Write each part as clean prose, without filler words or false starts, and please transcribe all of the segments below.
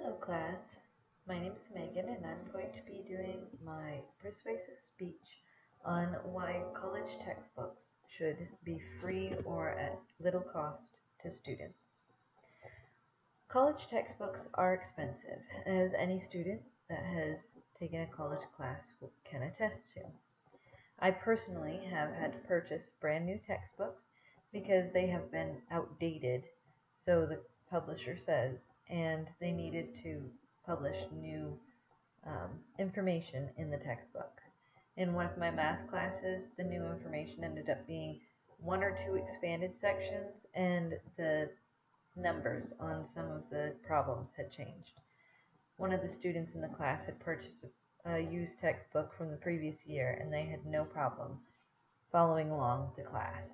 Hello class, my name is Megan and I'm going to be doing my persuasive speech on why college textbooks should be free or at little cost to students. College textbooks are expensive, as any student that has taken a college class can attest to. I personally have had to purchase brand new textbooks because they have been outdated, so the publisher says, and they needed to publish new information in the textbook. In one of my math classes, the new information ended up being one or two expanded sections, and the numbers on some of the problems had changed. One of the students in the class had purchased a used textbook from the previous year, and they had no problem following along with the class.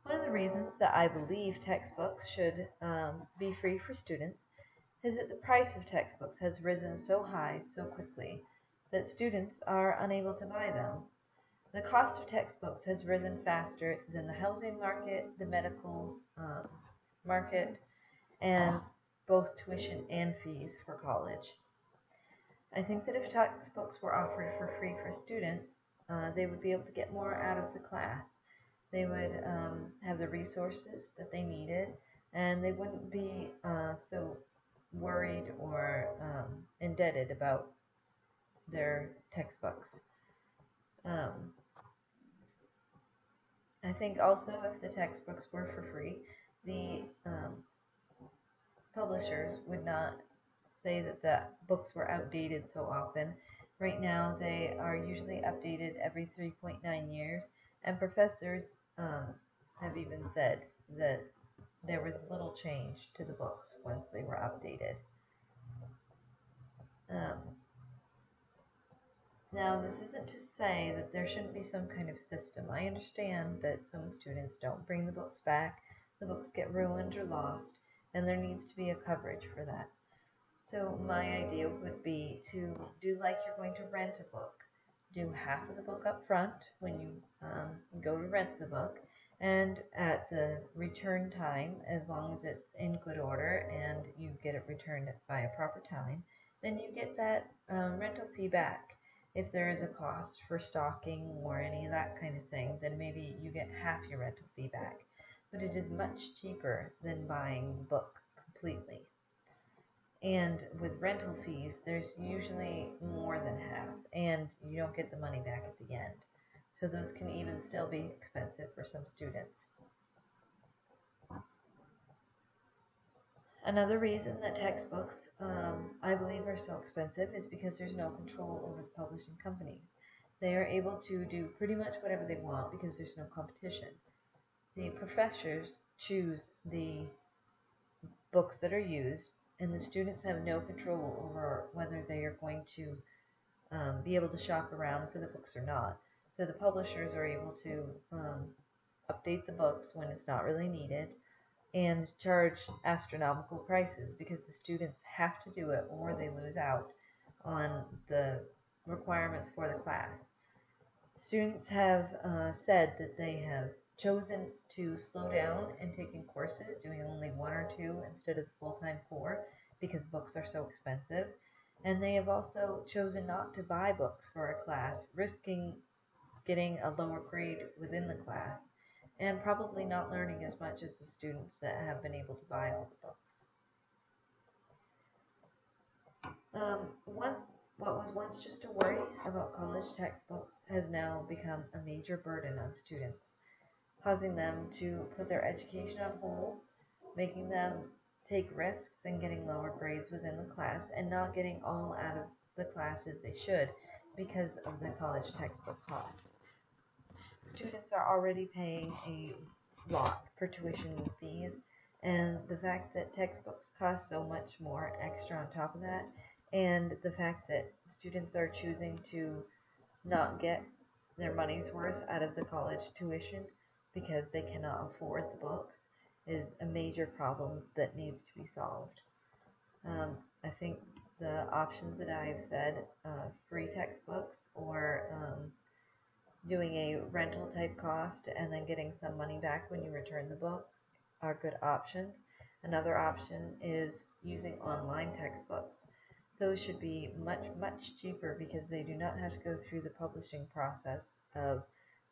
One of the reasons that I believe textbooks should be free for students is that the price of textbooks has risen so high so quickly that students are unable to buy them. The cost of textbooks has risen faster than the housing market, the medical market, and both tuition and fees for college. I think that if textbooks were offered for free for students, they would be able to get more out of the class. They would have the resources that they needed, and they wouldn't be so worried or indebted about their textbooks. I think also if the textbooks were for free, the publishers would not say that the books were outdated so often. Right now, they are usually updated every 3.9 years, and professors have even said that there was little change to the books once they were updated. Now, this isn't to say that there shouldn't be some kind of system. I understand that some students don't bring the books back, the books get ruined or lost, and there needs to be a coverage for that. So my idea would be to do like you're going to rent a book. Do half of the book up front when you go to rent the book, and at the return time, as long as it's in good order and you get it returned by a proper time, then you get that rental fee back. If there is a cost for stocking or any of that kind of thing, then maybe you get half your rental fee back. But it is much cheaper than buying the book completely. And with rental fees, there's usually more than half, and you don't get the money back at the end. So those can even still be expensive for some students. Another reason that textbooks, I believe, are so expensive is because there's no control over the publishing companies. They are able to do pretty much whatever they want because there's no competition. The professors choose the books that are used, and the students have no control over whether they are going to be able to shop around for the books or not. So the publishers are able to update the books when it's not really needed and charge astronomical prices because the students have to do it or they lose out on the requirements for the class. Students have said that they have chosen to slow down in taking courses, doing only one or two instead of the full-time four because books are so expensive. And they have also chosen not to buy books for a class, risking getting a lower grade within the class and probably not learning as much as the students that have been able to buy all the books. What was once just a worry about college textbooks has now become a major burden on students, causing them to put their education on hold, making them take risks and getting lower grades within the class and not getting all out of the classes they should because of the college textbook costs. Students are already paying a lot for tuition fees, and the fact that textbooks cost so much more extra on top of that, and the fact that students are choosing to not get their money's worth out of the college tuition because they cannot afford the books is a major problem that needs to be solved. I think the options that I've said, free textbooks or doing a rental type cost and then getting some money back when you return the book, are good options. Another option is using online textbooks. Those should be much cheaper because they do not have to go through the publishing process of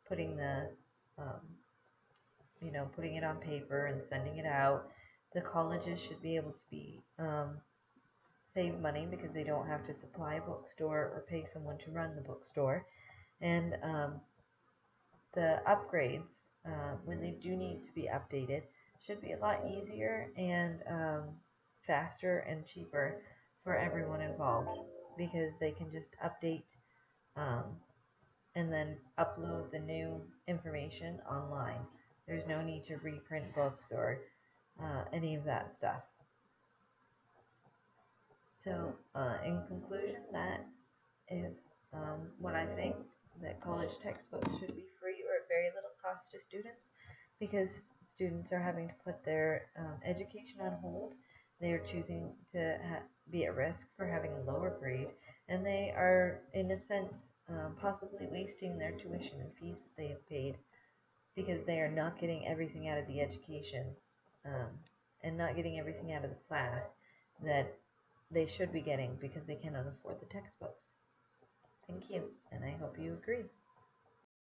putting the um, putting it on paper and sending it out. The colleges should be able to be save money because they don't have to supply a bookstore or pay someone to run the bookstore. And the upgrades, when they do need to be updated, should be a lot easier and faster and cheaper for everyone involved because they can just update um, and then upload the new information online. There's no need to reprint books or any of that stuff. So, in conclusion, that is what I think, that college textbooks should be free or at very little cost to students because students are having to put their education on hold. They are choosing to be at risk for having a lower grade, and they are, in a sense, possibly wasting their tuition and fees that they have paid because they are not getting everything out of the education um, and not getting everything out of the class that they should be getting because they cannot afford the textbooks. Thank you, and I hope you agree.